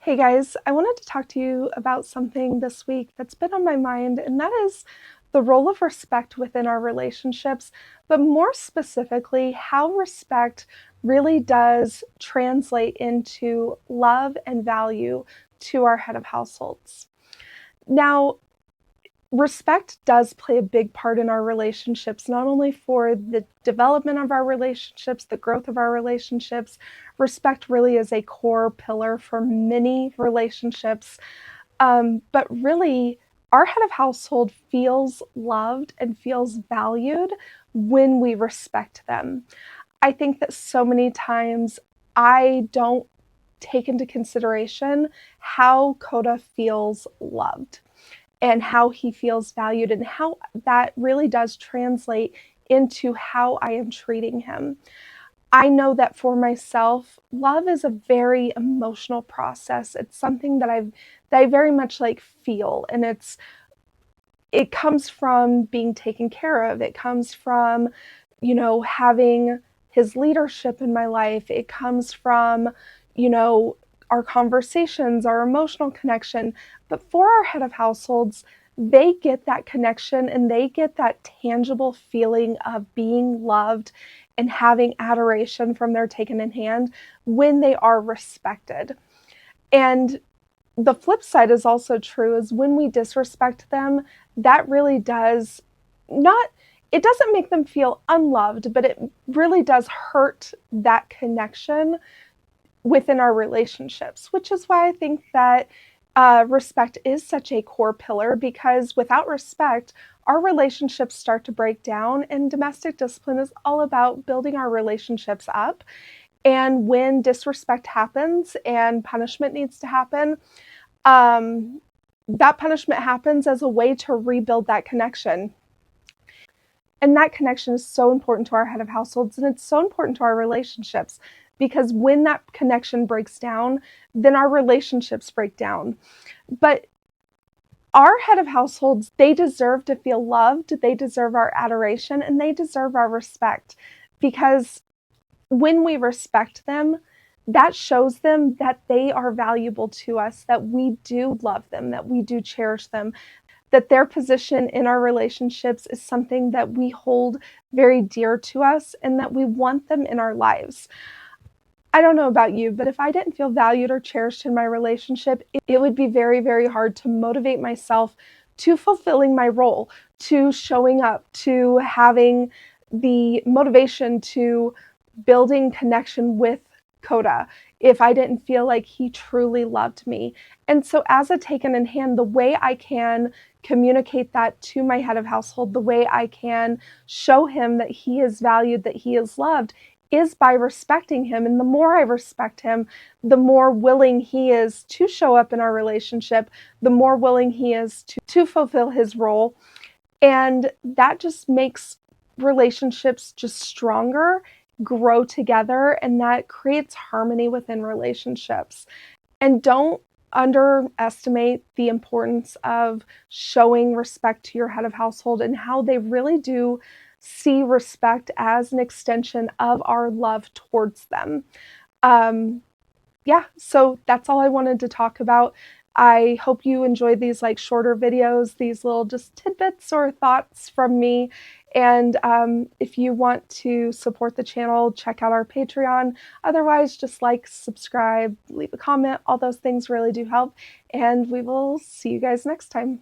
Hey guys, I wanted to talk to you about something this week that's been on my mind, and that is the role of respect within our relationships, but more specifically, how respect really does translate into love and value to our head of households. Now, respect does play a big part in our relationships, not only for the development of our relationships, the growth of our relationships. Respect really is a core pillar for many relationships. But really, our head of household feels loved and feels valued when we respect them. I think that so many times I don't take into consideration how Coda feels loved and how he feels valued and how that really does translate into how I am treating him. I know that for myself, love is a very emotional process. It's something that I very much like feel, and it comes from being taken care of. It comes from, having his leadership in my life. It comes from, our conversations, our emotional connection. But for our head of households, they get that connection and they get that tangible feeling of being loved and having adoration from their taken in hand when they are respected. And the flip side is also true, is when we disrespect them, that really does not, it doesn't make them feel unloved, but it really does hurt that connection within our relationships, which is why I think that respect is such a core pillar, because without respect, our relationships start to break down, and domestic discipline is all about building our relationships up. And when disrespect happens and punishment needs to happen, um, that punishment happens as a way to rebuild that connection. And that connection is so important to our head of households, and it's so important to our relationships, because when that connection breaks down, then our relationships break down. But our head of households, they deserve to feel loved, they deserve our adoration, and they deserve our respect, because when we respect them, that shows them that they are valuable to us, that we do love them, that we do cherish them, that their position in our relationships is something that we hold very dear to us and that we want them in our lives. I don't know about you, but if I didn't feel valued or cherished in my relationship, it would be very, very hard to motivate myself to fulfilling my role, to showing up, to having the motivation to building connection with Coda, if I didn't feel like he truly loved me. And so, as a taken in hand, the way I can communicate that to my head of household, the way I can show him that he is valued, that he is loved, is by respecting him. And the more I respect him, the more willing he is to show up in our relationship, the more willing he is to fulfill his role. And that just makes relationships just stronger, grow together, and that creates harmony within relationships. And don't underestimate the importance of showing respect to your head of household and how they really do see respect as an extension of our love towards them. Um, yeah, so that's all I wanted to talk about. I hope you enjoyed these like shorter videos, these little just tidbits or thoughts from me. And if you want to support the channel, check out our Patreon. Otherwise, just like, subscribe, leave a comment. All those things really do help. And we will see you guys next time.